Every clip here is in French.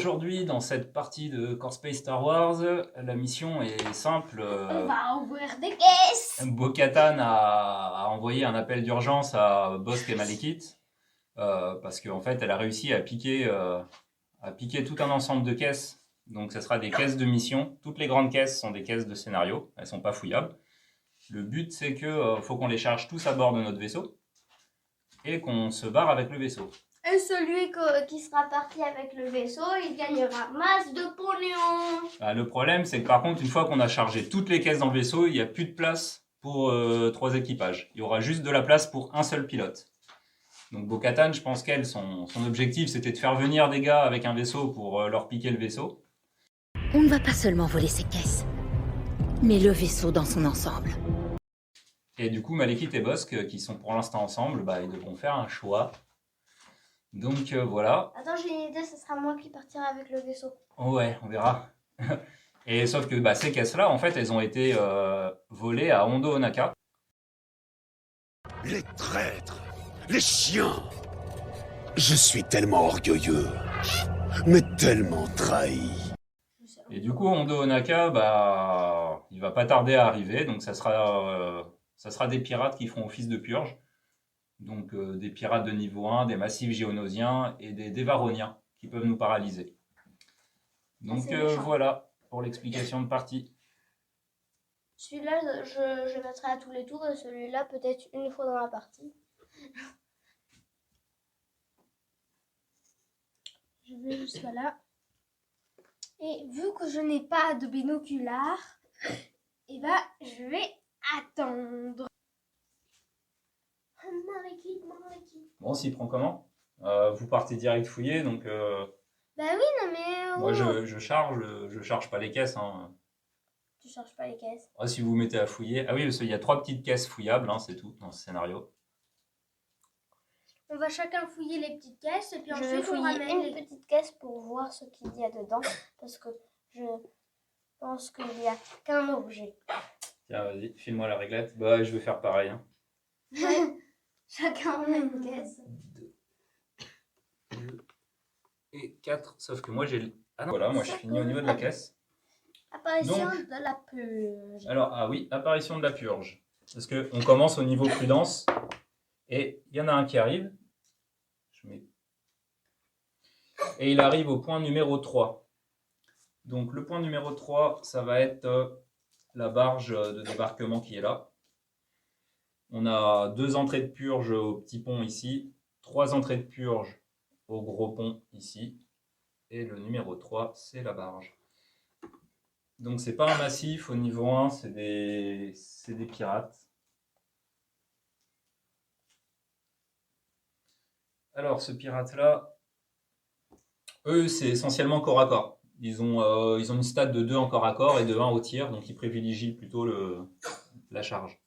aujourd'hui, dans cette partie de Core Space Star Wars, la mission est simple. On va ouvrir des caisses. Bo-Katan a envoyé un appel d'urgence à Bossk et Malekith parce qu'en fait, elle a réussi à piquer tout un ensemble de caisses. Donc, ce sera des caisses de mission. Toutes les grandes caisses sont des caisses de scénario. Elles sont pas fouillables. Le but, c'est que faut qu'on les charge tous à bord de notre vaisseau et qu'on se barre avec le vaisseau. Et celui qui sera parti avec le vaisseau, il gagnera masse de pognon. Le problème, c'est que par contre, une fois qu'on a chargé toutes les caisses dans le vaisseau, il n'y a plus de place pour 3 équipages. Il y aura juste de la place pour un seul pilote. Donc Bo-Katan, je pense qu'elle, son objectif, c'était de faire venir des gars avec un vaisseau pour leur piquer le vaisseau. On ne va pas seulement voler ces caisses, mais le vaisseau dans son ensemble. Et du coup, Malekith et Bossk, qui sont pour l'instant ensemble, ils devront faire un choix. Donc voilà. Attends, j'ai une idée, ce sera moi qui partira avec le vaisseau. Ouais, on verra. Et sauf que ces caisses-là, en fait, elles ont été volées à Hondo Ohnaka. Les traîtres, les chiens. Je suis tellement orgueilleux, mais tellement trahi. Et du coup, Hondo Ohnaka, il va pas tarder à arriver, donc ça sera des pirates qui feront office de purge. Donc des pirates de niveau 1, des massifs géonosiens et des dévaroniens qui peuvent nous paralyser. Donc voilà pour l'explication de partie. Celui-là, je mettrai à tous les tours et celui-là peut-être une fois dans la partie. Je vais jusqu'à là. Et vu que je n'ai pas de binoculaire, je vais attendre. Malekith. Bon, s'il prend comment vous partez direct fouiller, donc... Bah oui, non mais... Moi, je charge pas les caisses. Hein. Tu charges pas les caisses. Si vous vous mettez à fouiller... Ah oui, parce qu'il y a 3 petites caisses fouillables, hein, c'est tout, dans ce scénario. On va chacun fouiller les petites caisses et puis je vais fouiller une petite caisse pour voir ce qu'il y a dedans parce que je pense qu'il n'y a qu'un objet. Tiens, vas-y, file-moi la réglette. Je vais faire pareil. Hein. Ouais. Chacun a une caisse. 2 et 4, sauf que moi j'ai... Ah non, voilà, moi je finis au niveau de la caisse. Apparition de la purge. Alors, ah oui, apparition de la purge. Parce qu'on commence au niveau prudence et il y en a un qui arrive. Et il arrive au point numéro 3. Donc le point numéro 3, ça va être la barge de débarquement qui est là. On a 2 entrées de purge au petit pont ici, 3 entrées de purge au gros pont ici. Et le numéro 3, c'est la barge. Donc c'est pas un massif au niveau 1, c'est des pirates. Alors ce pirate-là, eux, c'est essentiellement corps à corps. Ils ont une stat de 2 en corps à corps et de 1 au tir, donc ils privilégient plutôt la charge.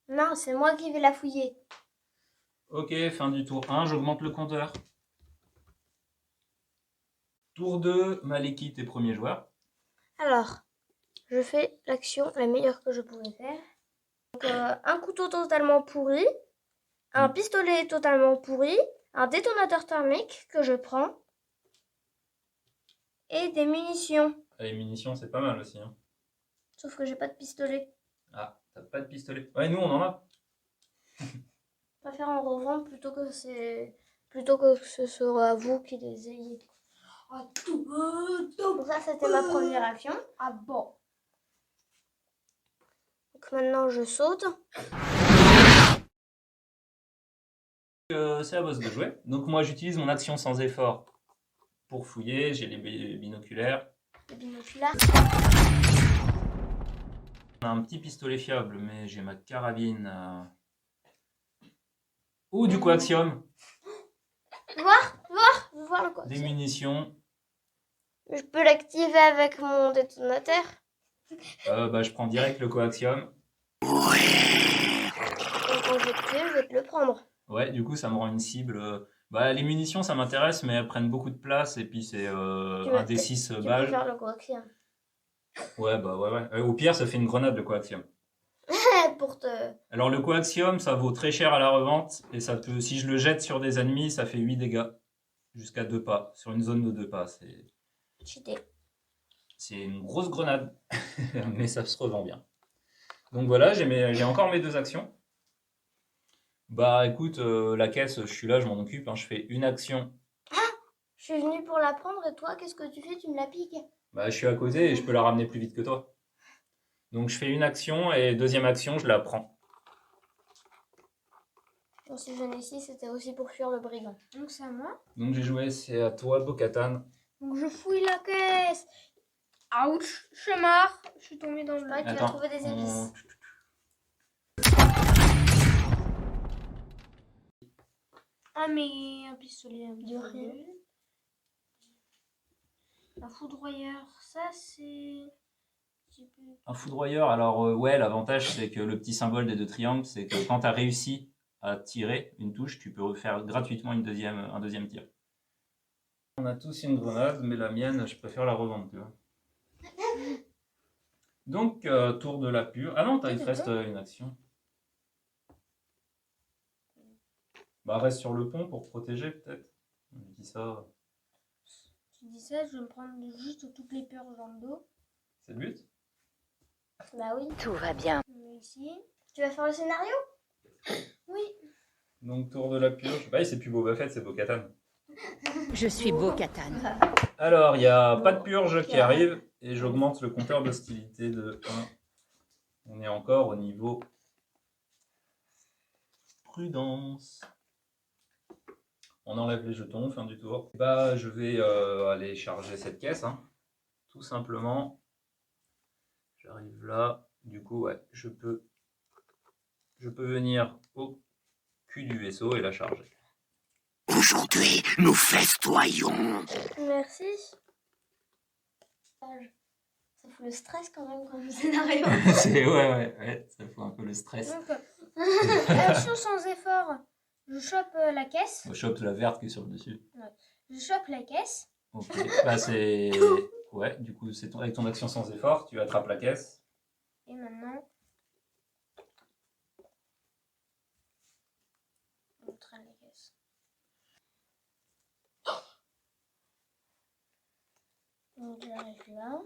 Non, c'est moi qui vais la fouiller. Ok, fin du tour 1, j'augmente le compteur. Tour 2, Malekith est premier joueur. Alors, je fais l'action la meilleure que je pouvais faire. Donc, un couteau totalement pourri, un pistolet totalement pourri, un détonateur thermique que je prends et des munitions. Les munitions, c'est pas mal aussi. Hein. Sauf que j'ai pas de pistolet. Ah, t'as pas de pistolet? Ouais, nous on en a. Je préfère en revendre plutôt que ce soit vous qui les ayez. Donc ça, c'était ma première action. Ah bon. Donc maintenant, je saute. C'est à Bossk de jouer. Donc moi j'utilise mon action sans effort pour fouiller, j'ai les binoculaires. Les binoculaires. On a un petit pistolet fiable, mais j'ai ma carabine. Ou du coaxium. Voir le quoi. Des munitions. Je peux l'activer avec mon détonateur. Je prends direct le coaxium. Donc quand je vais te tuer, je vais te le prendre. Ouais, du coup ça me rend une cible. Les munitions ça m'intéresse, mais elles prennent beaucoup de place et puis c'est un des 6 balles. Tu peux faire le coaxium. Ouais. Au pire, ça fait une grenade de coaxium. Pour te... Alors le coaxium, ça vaut très cher à la revente et ça peut, si je le jette sur des ennemis, ça fait 8 dégâts. jusqu'à 2 pas, sur une zone de 2 pas. Cheaté. C'est une grosse grenade, mais ça se revend bien. Donc voilà, j'ai encore mes 2 actions. Bah écoute, la caisse, je suis là, je m'en occupe. Hein, je fais une action. Je suis venue pour la prendre et toi, qu'est-ce que tu fais? Tu me la piques? Bah, je suis à côté et je peux la ramener plus vite que toi. Donc je fais une action et deuxième action, je la prends. Bon, si je venais ici, c'était aussi pour fuir le brigand. Donc c'est à moi. Donc j'ai joué, c'est à toi, Bo-Katan. Donc je fouille la caisse. Ouch, je suis marre. Je suis tombée dans le lac. Tu as Attends, trouvé des épices. Ah mais un pistolet, un pistolet. Un foudroyeur, ça c'est... Un foudroyeur, alors ouais, l'avantage c'est que le petit symbole des 2 triangles, c'est que quand tu as réussi à tirer une touche, tu peux refaire gratuitement un deuxième tir. On a tous une grenade, mais la mienne, je préfère la revendre, tu vois. Donc, tour de la pure. Ah non, il te reste une action. Bah reste sur le pont pour protéger peut-être. Je dis ça. Tu dis ça, je vais me prendre juste toutes les peurs dans le dos. C'est le but? Bah oui. Tout va bien. Ici. Tu vas faire le scénario? Oui. Donc tour de la purge. Bah c'est plus Boba Fett, c'est Bo-Katan. Je suis Bo-Katan. Alors, il n'y a pas de purge qui arrive et j'augmente le compteur d'hostilité de 1. On est encore au niveau prudence. On enlève les jetons, fin du tour. Bah, je vais aller charger cette caisse, hein. Tout simplement. J'arrive là. Du coup, ouais, je peux venir au cul du vaisseau et la charger. Aujourd'hui, nous festoyons. Merci. Ça fout le stress quand même comme scénario. ouais, ça fout un peu le stress. Donc, action sans effort. Je chope la caisse. On chope la verte qui est sur le dessus. Ouais. Je chope la caisse. Ok, bah c'est... Ouais, du coup, avec ton action sans effort, tu attrapes la caisse. Et maintenant... on traîne la caisse. Donc j'arrive là.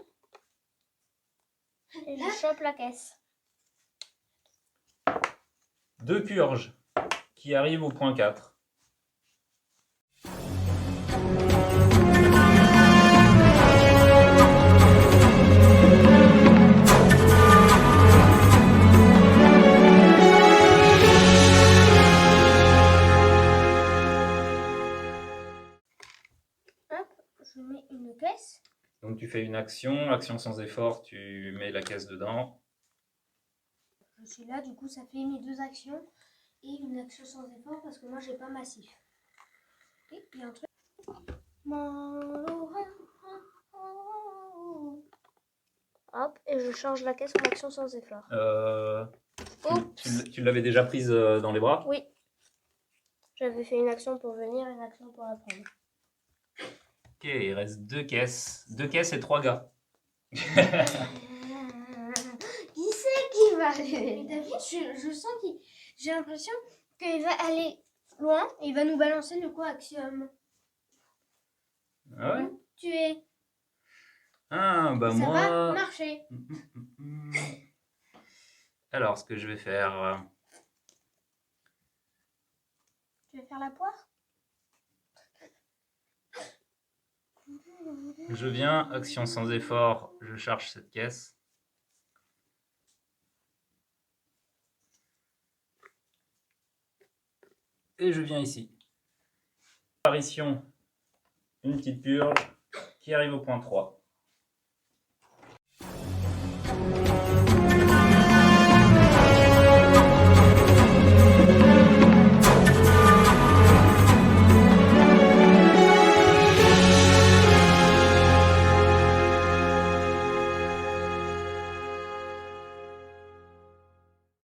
Et je chope la caisse. 2 purges qui arrivent au point 4. Hop, je mets une caisse. Donc tu fais une action sans effort, tu mets la caisse dedans. Je suis là, du coup ça fait mes 2 actions et une action sans effort parce que moi j'ai pas massif. Et il y a un truc. Hop, et je change la caisse en action sans effort. Tu l'avais déjà prise dans les bras? Oui. J'avais fait une action pour venir et une action pour la prendre. Ok, il reste 2 caisses. 2 caisses et 3 gars. Qui c'est qui va aller? David, je sens qu'il... J'ai l'impression qu'il va aller loin et il va nous balancer le coaxium. Ah ouais? Tu es... Ah, bah Ça moi... va marcher. Alors, ce que je vais faire... Tu veux faire la poire? Je viens, action sans effort, je charge cette caisse. Et je viens ici. Apparition, une petite purge qui arrive au point 3.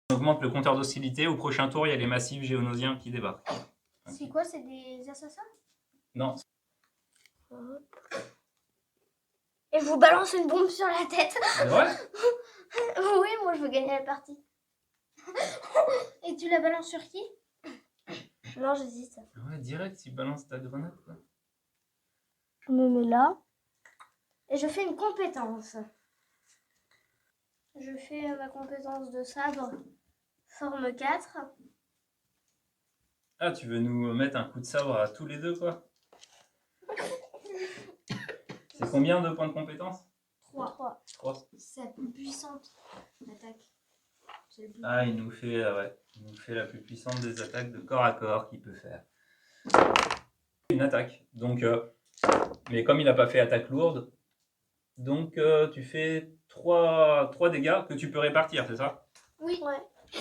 On augmente le compteur d'hostilité. Au prochain tour, il y a les massifs géonosiens qui débarquent. C'est quoi? C'est des assassins? Non. Et je vous balance une bombe sur la tête. C'est vrai? Oui, moi je veux gagner la partie. Et tu la balances sur qui? Non, j'hésite. Ouais, direct, tu balances ta grenade, quoi. Je me mets là. Et je fais une compétence. Je fais ma compétence de sabre forme 4. Ah, tu veux nous mettre un coup de sabre à tous les deux, quoi? C'est combien de points de compétence? 3. 3. C'est la plus puissante attaque. C'est le plus... Ah, il nous fait la plus puissante des attaques de corps à corps qu'il peut faire. Une attaque. Donc, mais comme il n'a pas fait attaque lourde, donc tu fais 3 dégâts que tu peux répartir, c'est ça? Oui. Ouais.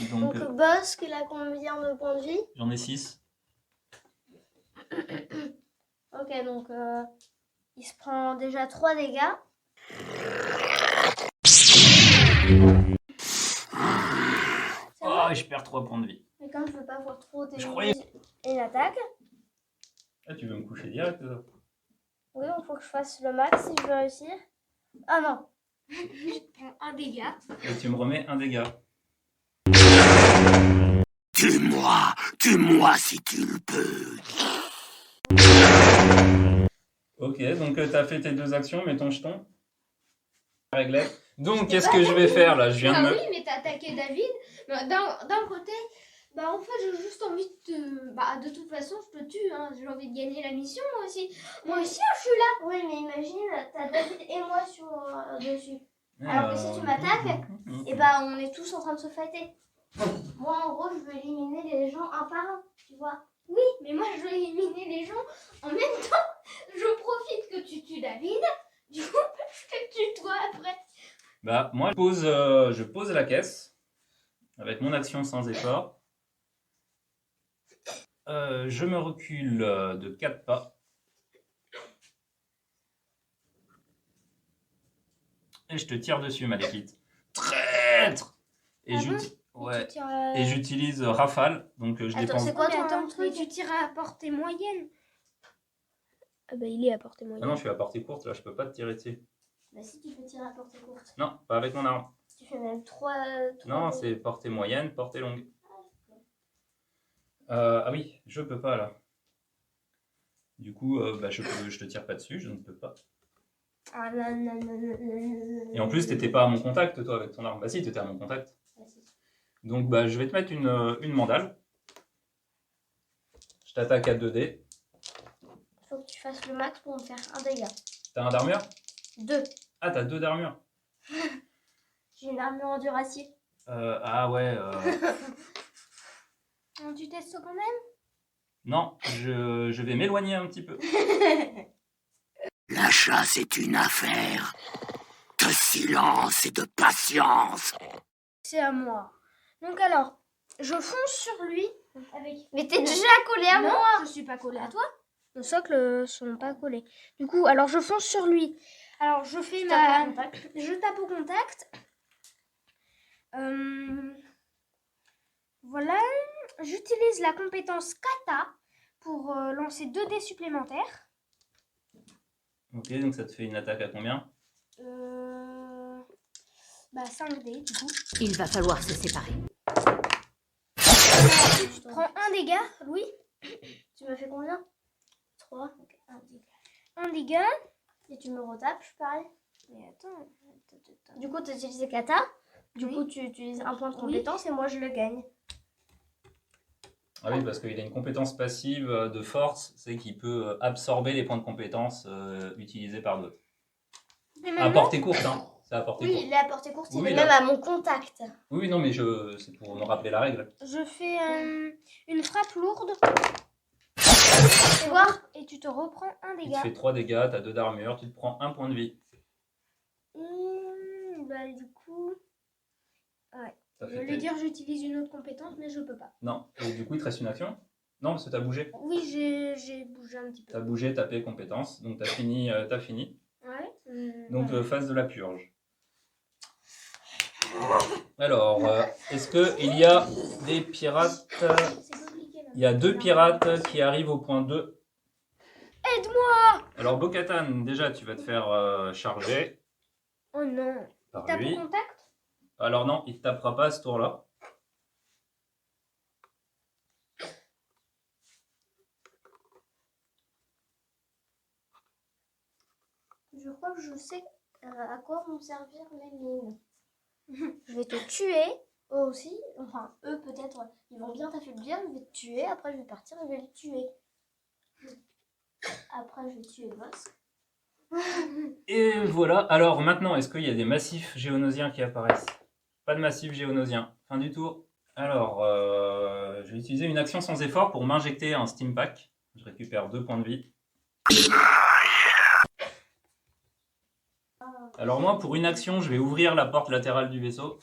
Donc, Donc Bosque, il a combien de points de vie? j'en ai 6. Ok, donc il se prend déjà 3 dégâts. Oh, je perds 3 points de vie. Mais comme je veux pas voir trop tes Je croyais... et l'attaque, Ah, tu veux me coucher direct, là? oui, il faut que je fasse le max si je veux réussir. Ah non, je prends 1 dégât. Et tu me remets 1 dégât. Tue-moi si tu le peux. Ok, donc tu as fait tes 2 actions, mets ton jeton. Réglette. Donc, qu'est-ce que je vais faire là? Je viens de me... oui, mais t'as attaqué David. D'un côté, bah en fait, j'ai juste envie de... Bah de toute façon, je te tue, hein. J'ai envie de gagner la mission, moi aussi. Moi aussi, je suis là. Oui, mais imagine, t'as David et moi sur dessus. Alors que si tu m'attaques, et bah on est tous en train de se fighter. Moi, en gros, je veux éliminer les gens un par un, tu vois. Oui, mais moi, je veux éliminer les gens en même temps. Je profite que tu tues David. Du coup, je te tue toi après. Bah, moi, je pose la caisse avec mon action sans effort. Je me recule de 4 pas. Et je te tire dessus, Malekith. Traître! Et ouais. Et j'utilise rafale, donc je dépense... C'est quoi ton truc? Tu tires à portée moyenne. Ah bah il est à portée moyenne. Ah non, je suis à portée courte, là, je peux pas te tirer dessus. Bah si tu peux tirer à portée courte. Non, pas avec mon arme. Tu fais même 3 Non, c'est portée moyenne, portée longue. Ah oui, je peux pas, là. Du coup, bah, je te tire pas dessus, je ne peux pas. Ah non, non, non, non, non. Et en plus, t'étais pas à mon contact, toi, avec ton arme. Bah si, t'étais à mon contact. Donc, bah, je vais te mettre une mandale. Je t'attaque à 2 dés. Faut que tu fasses le max pour me faire 1 dégât. T'as un d'armure? 2. Ah, t'as 2 d'armure. J'ai une armure en duracier. Ah ouais. Tu testes quand même? Non, je vais m'éloigner un petit peu. La chasse est une affaire de silence et de patience. C'est à moi. Donc alors, je fonce sur lui. Mais t'es déjà collé à moi. Je suis pas collé à toi. Nos socles sont pas collés. Du coup, alors je fonce sur lui. Alors je fais je tape au contact. Voilà. J'utilise la compétence kata pour lancer 2 dés supplémentaires. Ok, donc ça te fait une attaque à combien? 5 dés du coup. Il va falloir se séparer. Tu prends 1 dégât, Louis. Tu me fais combien? 3. Okay, 1 dégât. 1 dégât. Et tu me retapes, je pareil. Mais attends. Du coup, tu as utilisé kata. Du coup, tu utilises un point de compétence et moi, je le gagne. Ah oui, parce qu'il a une compétence passive de force, c'est qu'il peut absorber les points de compétence utilisés par d'autres. À portée courte, hein. C'est à portée courte. Il est à portée courte, Oui, il est là. même à mon contact. Oui, non, mais c'est pour me rappeler la règle. Je fais une frappe lourde. Tu vois? Et tu te reprends 1 Il te dégât. fait 3 dégâts, t'as 2 d'armure, tu te prends 1 point de vie. Du coup... Ouais. Ça Je fait voulais tes- dire j'utilise une autre compétence, mais je peux pas. Non, et du coup, il te reste une action? Non, parce que t'as bougé. Oui, j'ai bougé un petit peu. T'as bougé, tapé, compétence, donc t'as fini. Ouais. Donc, phase de la purge. Alors, est-ce qu'il y a des pirates? C'est compliqué là. Il y a 2 pirates qui arrivent au point 2. Aide-moi! Alors, Bo-Katan, déjà, tu vas te faire charger Oh non. par T'as lui. pour contact? Alors non, il ne tapera pas à ce tour-là. Je crois que je sais à quoi vont servir les mines. Je vais te tuer, eux aussi. Enfin, eux peut-être, ils vont bien t'affaiblir, je vais te tuer. Après, je vais partir et je vais les tuer. Après, je vais tuer le boss. Et voilà. Alors maintenant, est-ce qu'il y a des massifs géonosiens qui apparaissent? Pas de massif géonosien. Fin du tour. Alors, je vais utiliser une action sans effort pour m'injecter un Steam Pack. Je récupère 2 points de vie. Alors moi, pour une action, je vais ouvrir la porte latérale du vaisseau.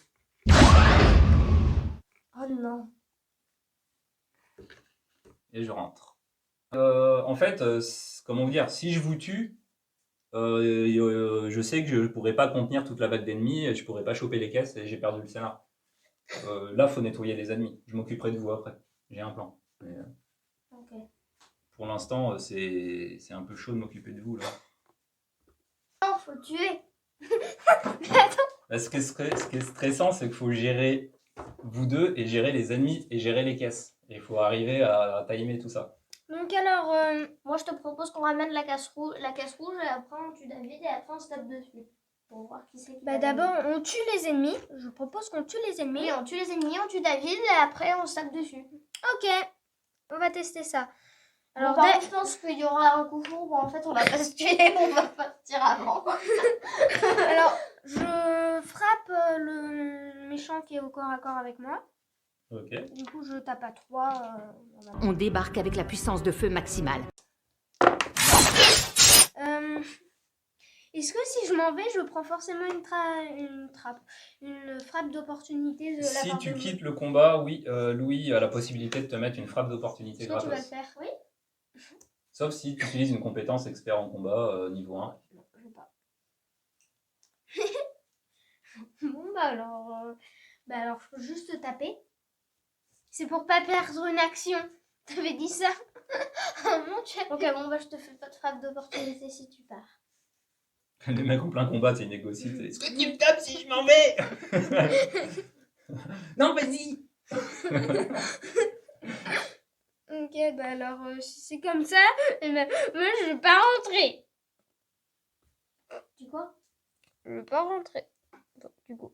Oh non. Et je rentre. En fait, comment vous dire, si je vous tue, je sais que je ne pourrai pas contenir toute la vague d'ennemis, et je ne pourrai pas choper les caisses et j'ai perdu le scénar. Là, il faut nettoyer les ennemis. Je m'occuperai de vous après. J'ai un plan. Mais, Ok. pour l'instant, c'est un peu chaud de m'occuper de vous là. Non, faut le tuer. Là, ce qui est stressant, c'est qu'il faut gérer vous deux et gérer les ennemis et gérer les caisses. Et il faut arriver à timer tout ça. Donc alors, moi je te propose qu'on ramène la caisse rouge et après on tue David et après on se tape dessus. Pour voir qui c'est qui Bah va d'abord, gagner. on tue les ennemis. Je propose qu'on tue les ennemis. Oui, on tue les ennemis, on tue David et après on se tape dessus. Ok, on va tester ça. Alors Alors, je pense qu'il y aura un coup fourbe. En fait, on va pas se tuer, on va partir avant. alors je frappe le méchant qui est au corps à corps avec moi. Ok. Du coup, je tape à 3. On débarque avec la puissance de feu maximale. Est-ce que si je m'en vais, je prends forcément une frappe d'opportunité de la Si part tu de quittes le combat, oui, Louis a la possibilité de te mettre une frappe d'opportunité Est-ce que tu vas le gratos. faire? Oui. Sauf si tu utilises une compétence expert en combat niveau 1. Non, je veux pas. Bon, bah alors, je peux juste taper. C'est pour pas perdre une action. T'avais dit ça? Oh mon Dieu. Ok, bon, bah je te fais pas de frappe d'opportunité si tu pars. Les mecs en plein combat, c'est négocie. Est-ce que tu me tapes si je m'en vais? Non, vas-y. Ok, bah alors, si c'est comme ça, eh ben, moi je vais pas rentrer. Tu quoi? Je vais pas rentrer. Bon, du coup.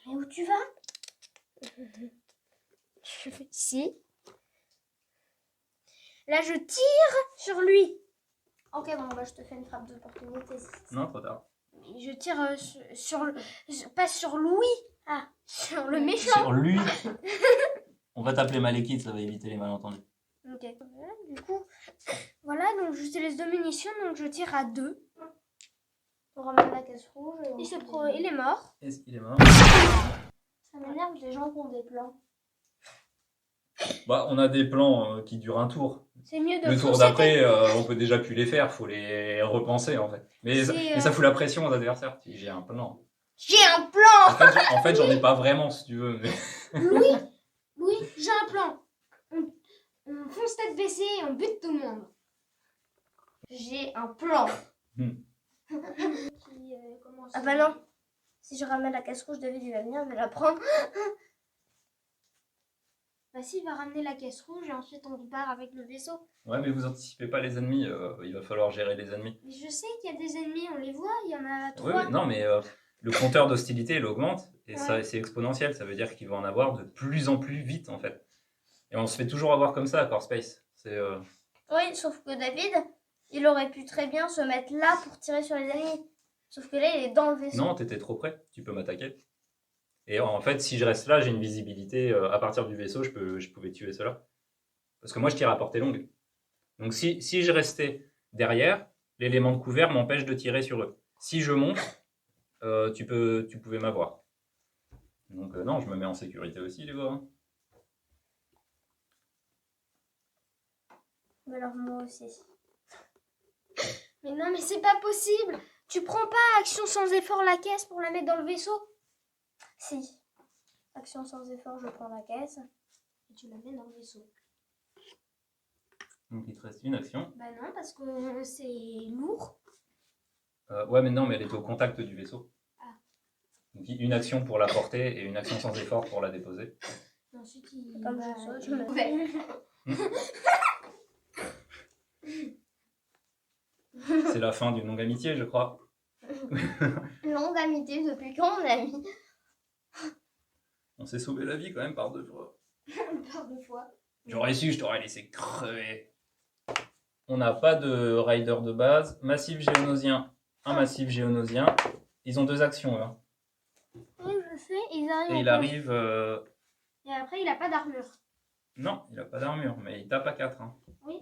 Mais où tu vas? Je fais ici. Là, je tire sur lui. Ok, bon, bah je te fais une frappe d'opportunité. Non, trop tard. Je tire pas sur Louis. Ah, sur le méchant. Sur lui. On va t'appeler Malekith, ça va éviter les malentendus. Ok. Voilà, du coup, voilà, donc j'utilise 2 munitions, donc je tire à 2. On ramène la caisse rouge. Et on Il est mort. Est-ce qu'il est mort? Ça m'énerve les gens qui ont des plans. Bah, on a des plans qui durent un tour. C'est mieux de Le tour foncer d'après, on peut déjà plus les faire, faut les repenser en fait. Mais ça fout la pression aux adversaires. Si j'ai un plan. J'ai un plan. En fait, j'en ai pas vraiment si tu veux. Mais... Louis, j'ai un plan. On fonce tête baissée et on bute tout le monde. J'ai un plan. Ah bah non. Si je ramène la caisse rouge, David il va venir, mais la prendre. Bah si, il va ramener la caisse rouge et ensuite on part avec le vaisseau. Ouais, mais vous anticipez pas les ennemis, il va falloir gérer les ennemis. Mais je sais qu'il y a des ennemis, on les voit, il y en a 3. Oui, non, mais le compteur d'hostilité, il augmente, et Ouais. ça, c'est exponentiel, ça veut dire qu'il va en avoir de plus en plus vite, en fait. Et on se fait toujours avoir comme ça à Core Space. C'est, Oui, sauf que David, il aurait pu très bien se mettre là pour tirer sur les ennemis. Sauf que là, il est dans le vaisseau. Non, t'étais trop près, tu peux m'attaquer. Et en fait, si je reste là, j'ai une visibilité, à partir du vaisseau, je pouvais tuer cela. Parce que moi, je tire à portée longue. Donc si je restais derrière, l'élément de couvert m'empêche de tirer sur eux. Si je monte, tu pouvais m'avoir. Donc non, je me mets en sécurité aussi, les gars. Hein. Mais alors moi aussi. Mais non, mais c'est pas possible. Tu prends pas action sans effort la caisse pour la mettre dans le vaisseau? Si. Action sans effort, je prends la caisse. Et tu la mets dans le vaisseau. Donc il te reste une action. Bah non, parce que c'est lourd. Ouais, mais non, mais elle est au contact du vaisseau. Ah. Donc une action pour la porter et une action sans effort pour la déposer. Et ensuite, il Comme va- je saute, il je me va- fais. C'est la fin d'une longue amitié, je crois. Longue amitié, depuis quand on a mis On s'est sauvé la vie quand même par 2 fois. par 2 fois. J'aurais su, je t'aurais laissé crever. On n'a pas de rider de base. Massif géonosien, un massif géonosien. Ils ont 2 actions, eux. Hein. Oui, je sais, ils arrivent. Et il arrive... Et après, il a pas d'armure. Non, il a pas d'armure, mais il tape à 4. Hein. Oui.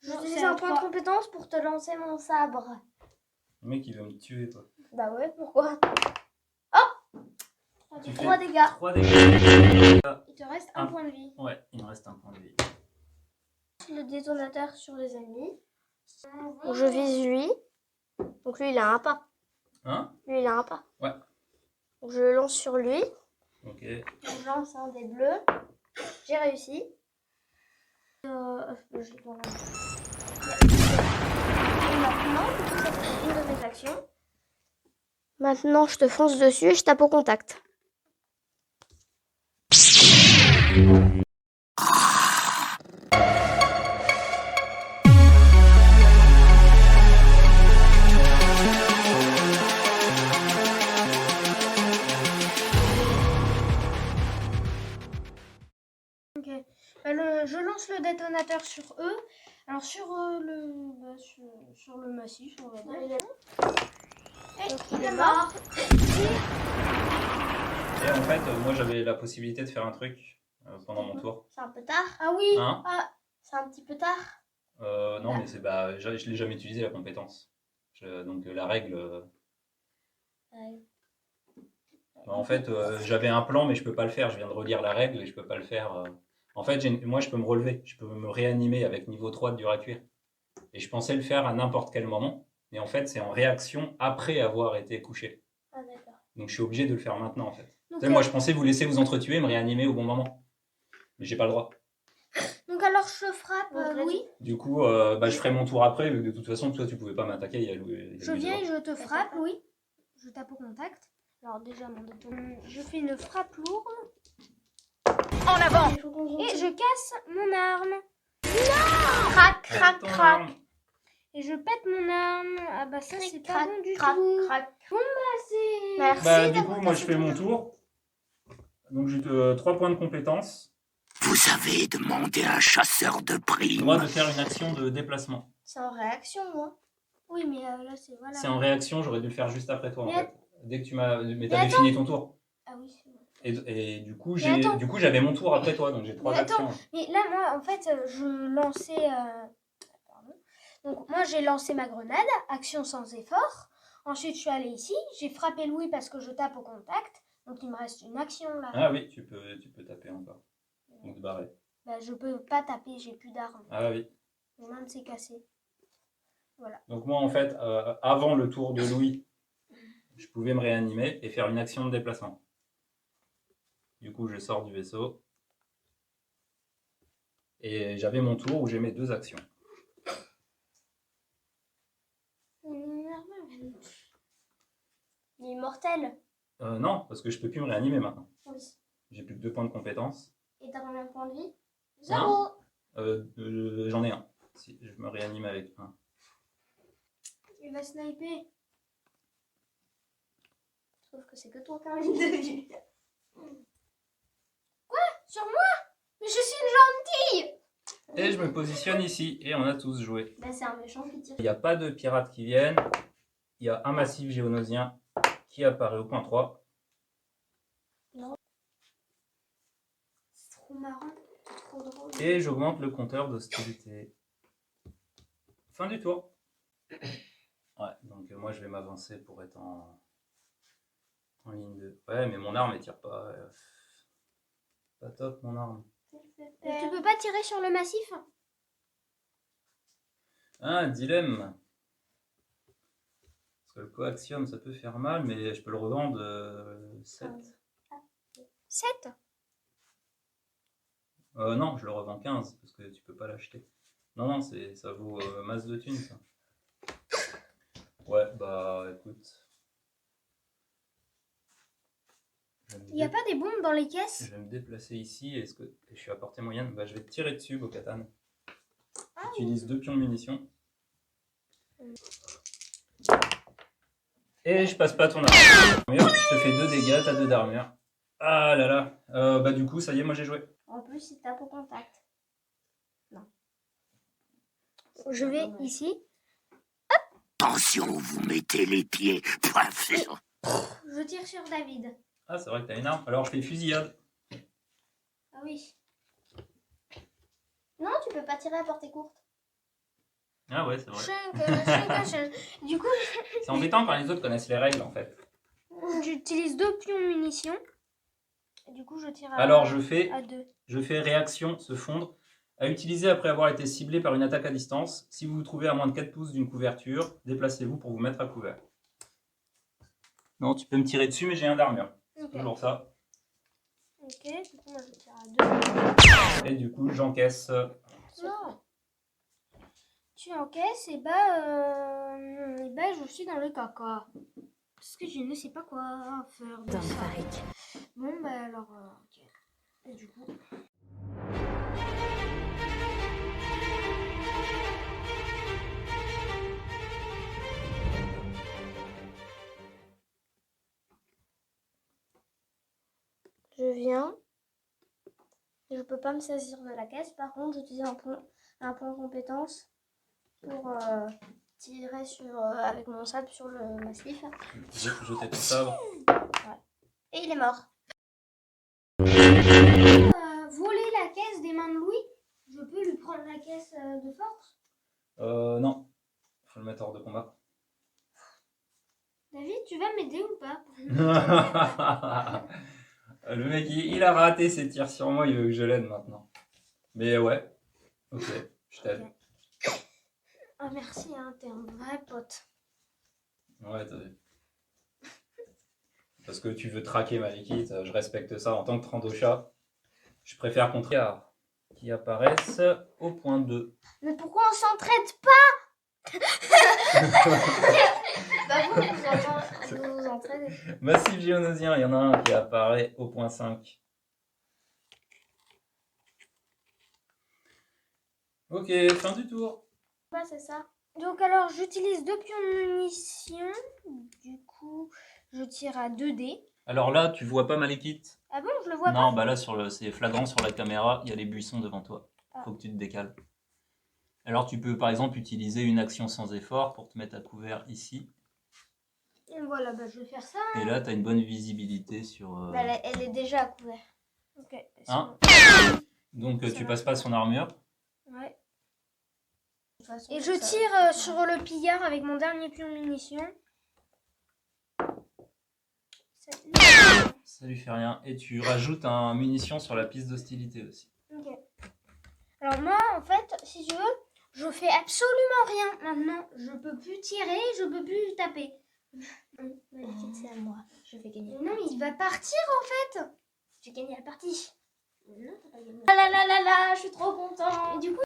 J'utilise un point de compétence pour te lancer mon sabre. Le mec, il veut me tuer, toi. Bah ouais, pourquoi? Oh! Tu 3 fais dégâts. 3 dégâts. Il te reste un point de vie. Ouais, il me reste un point de vie. Le détonateur sur les ennemis. Donc je vise lui. Donc lui, il a un pas. Hein? Lui, il a un pas. Ouais. Donc je le lance sur lui. Ok. Je lance un des bleus. J'ai réussi. Je dois Et maintenant, ça fait une de mes actions. Maintenant, je te fonce dessus et je tape au contact. Ok. Je lance le détonateur sur eux. Alors sur sur le massif, on va dire. Et il est mort. Et en fait, moi, j'avais la possibilité de faire un truc pendant mon tour. C'est un peu tard. Ah oui. Hein? Ah, c'est un petit peu tard. Non, mais c'est je l'ai jamais utilisé la compétence. Donc la règle. Ouais. En fait, j'avais un plan, mais je peux pas le faire. Je viens de relire la règle et je peux pas le faire. En fait, moi, je peux me relever. Je peux me réanimer avec niveau 3 de dur à cuire. Et je pensais le faire à n'importe quel moment. Mais en fait, c'est en réaction après avoir été couché. Ah d'accord. Donc je suis obligé de le faire maintenant, en fait. Donc, Tu sais, moi, je pensais vous laisser vous entretuer et me réanimer au bon moment. Mais j'ai pas le droit. donc alors je frappe Louis. Du coup, je ferai mon tour après, vu que de toute façon, toi, tu pouvais pas m'attaquer. Il y a Louis Je viens et devant. je te frappe, Louis. Je tape au contact. Alors déjà, je fais une frappe lourde. En avant! Et je casse mon arme. Non! Crac, crac, Ton crac. arme. Et je pète mon arme. Ah bah ça, c'est pas Crac, bon du crac, tout. crac. Bon bah c'est... Merci. Du coup, moi, je fais mon tour. Donc j'ai 3 points de compétence. Vous avez demandé un chasseur de J'ai le primes. droit de faire une action de déplacement. C'est en réaction, moi. Oui, mais là, c'est... Voilà. C'est en réaction, j'aurais dû le faire juste après toi, en Mais fait. Dès que tu m'as... Mais Mais t'avais attends. fini ton tour. Ah oui, c'est vrai. Et du coup, Mais attends. j'avais mon tour après toi, donc j'ai 3 Mais attends. actions. Mais là, moi, en fait, je lançais... Pardon. Donc, moi, j'ai lancé ma grenade, action sans effort. Ensuite, je suis allée ici. J'ai frappé Louis parce que je tape au contact. Donc, il me reste une action, là. Ah oui, tu peux taper encore. Donc te barrer. Bah, je peux pas taper, j'ai plus d'armes. Ah oui. Mon arme s'est cassée. Voilà. Donc moi, en fait, avant le tour de Louis, je pouvais me réanimer et faire une action de déplacement. Du coup, je sors du vaisseau. Et j'avais mon tour où j'ai mes 2 actions. Il est mortel. Non, parce que je peux plus me réanimer maintenant. Oui. J'ai plus que 2 points de compétence. Et t'as combien de points de vie? Un. 0. J'en ai un. Si, je me réanime avec un. Il va sniper. Sauf que c'est que toi qui as envie de vie. Sur moi? Mais je suis une gentille. Et je me positionne ici, et on a tous joué. Bah, c'est un méchant qui tire. Il n'y a pas de pirates qui viennent. Il y a un massif géonosien qui apparaît au point 3. C'est trop marrant. C'est trop drôle. Et j'augmente le compteur d'hostilité. Fin du tour. Ouais, donc moi je vais m'avancer pour être en ligne de... Ouais, mais mon arme elle tire pas. Pas top mon arme. Mais tu peux pas tirer sur le massif? Ah, un dilemme. Parce que le coaxium ça peut faire mal, mais je peux le revendre 7. 7. Non, je le revends 15 parce que tu peux pas l'acheter. Non, ça vaut masse de thunes ça. Ouais, bah écoute. Il n'y a pas des bombes dans les caisses? Je vais me déplacer ici. Est-ce que je suis à portée moyenne? Bah, je vais te tirer dessus, Bo-Katan. Utilise 2 pions de munitions. Et je passe pas ton armure. Je te fais 2 dégâts, t'as 2 d'armure. Ah là là. Bah du coup, ça y est, moi j'ai joué. En plus, il tape au contact. Non. Je vais ici. Attention, vous mettez les pieds. Je tire sur David. Ah, c'est vrai que t'as une arme. Alors je fais fusillade. Ah oui. Non, tu peux pas tirer à portée courte. Ah ouais, c'est vrai. Du coup, C'est embêtant quand les autres connaissent les règles en fait. j'utilise 2 pions de munitions. Et du coup, je tire à, Alors à 2. je fais réaction, se fondre, à utiliser après avoir été ciblé par une attaque à distance. Si vous vous trouvez à moins de 4 pouces d'une couverture, déplacez-vous pour vous mettre à couvert. Non, tu peux me tirer dessus, mais j'ai un d'armure. Ok. Toujours ça. Ok, du coup, moi je tire à 2. Et du coup, j'encaisse. Non. Tu encaisses et je suis dans le caca. Parce que je ne sais pas quoi faire de Tom ça. Varric. Bon, bah alors, ok. Et du coup... Je viens. Je peux pas me saisir de la caisse. Par contre, j'utilise un point de compétence pour tirer avec mon sabre sur le massif. Jeter ton sabre. Et il est mort. Voler la caisse des mains de Louis, je peux lui prendre la caisse de force. Non. Faut le mettre hors de combat. David, tu vas m'aider ou pas? Le mec, il a raté ses tirs sur moi, il veut que je l'aide maintenant. Mais ouais. Ok, je t'aide. Ah merci, hein, t'es un vrai pote. Ouais, t'as vu. Parce que tu veux traquer Malikit, je respecte ça en tant que Trandosha. Je préfère qu'on qui apparaissent au point 2. Mais pourquoi on s'entraide pas? Bah vous entraînez. Massif géonosien, il y en a un qui apparaît au point 5. Ok, fin du tour. Bah c'est ça. Donc alors j'utilise 2 pions de munitions. Du coup je tire à 2 dés. Alors là, tu vois pas Malikit? Ah bon, je le vois Non, pas? bah là, c'est flagrant sur la caméra, il y a les buissons devant toi. Faut que tu te décales. Alors tu peux par exemple utiliser une action sans effort pour te mettre à couvert ici. Et voilà, bah je vais faire ça. Et là, tu as une bonne visibilité sur... Bah, elle est déjà à couvert. Ok. Hein? Donc tu passes pas son armure. Ouais. Et je tire sur le pillard avec mon dernier pion de munitions. Ça lui fait rien. Et tu rajoutes un munition sur la piste d'hostilité aussi. Ok. Alors moi, en fait, si tu veux, je fais absolument rien maintenant. Je peux plus tirer, je peux plus taper. C'est à moi. Je vais gagner. Non, il va partir en fait. J'ai gagné la partie. Non, t'as pas gagné. Ah là là là là, je suis trop contente. Et du coup,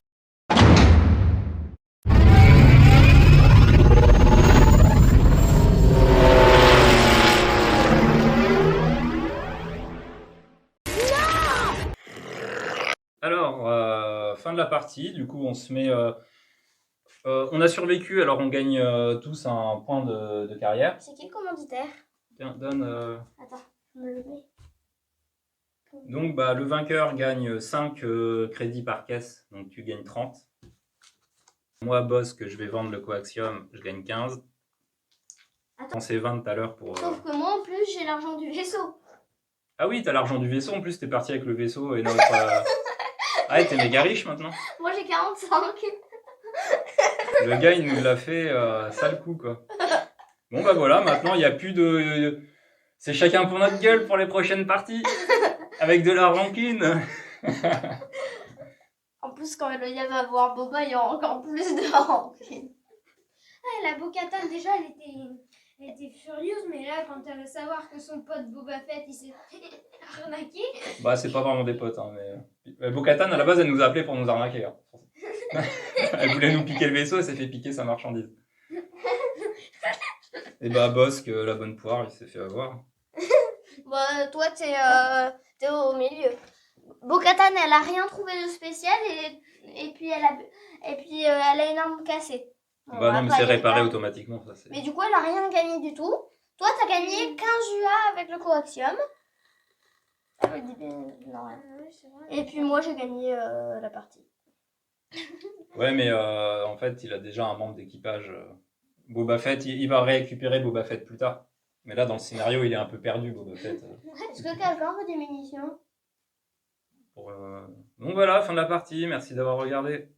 Alors, fin de la partie. Du coup, on se met... on a survécu, alors on gagne tous un point de carrière. c'est qui le commanditaire? Tiens, donne... Attends, je me le mets. Donc, bah, le vainqueur gagne 5 crédits par caisse, donc tu gagnes 30. Moi, boss, que je vais vendre le coaxium, je gagne 15. Attends. C'est 20 tout à l'heure pour... Sauf que moi, en plus, j'ai l'argent du vaisseau. Ah oui, t'as l'argent du vaisseau, en plus t'es parti avec le vaisseau et notre... Ah, t'es méga riche maintenant. Moi, j'ai 45. Le gars, il nous l'a fait sale coup, quoi. Bon, bah voilà, maintenant, il n'y a plus de... C'est chacun pour notre gueule pour les prochaines parties. Avec de la rancune. En plus, quand Eloïa va voir Boba, il y aura encore plus de rancune. Ah, la Bo-Katan, déjà, Elle était furieuse, mais là, quand elle va savoir que son pote Boba Fett, il s'est fait arnaquer. Bah, c'est pas vraiment des potes, hein, mais. Bo-Katan, à la base, elle nous a appelé pour nous arnaquer. Hein. Elle voulait nous piquer le vaisseau, elle s'est fait piquer sa marchandise. Et bah, Bossk, la bonne poire, il s'est fait avoir. Bah, toi, t'es au milieu. Bo-Katan, elle a rien trouvé de spécial et puis elle a une arme cassée. Bon, Bah, non, mais après, c'est elle est réparé pas- automatiquement, ça c'est. Mais du coup, elle a rien gagné du tout. Toi, t'as gagné 15 UA avec le coaxium. Ah, oui, non, rien. C'est vrai. Et puis moi, j'ai gagné la partie. Ouais, mais en fait, il a déjà un membre d'équipage. Boba Fett, il va récupérer Boba Fett plus tard. Mais là, dans le scénario, il est un peu perdu, Boba Fett. Est-ce que quelqu'un veut des munitions? Donc voilà, fin de la partie. Merci d'avoir regardé.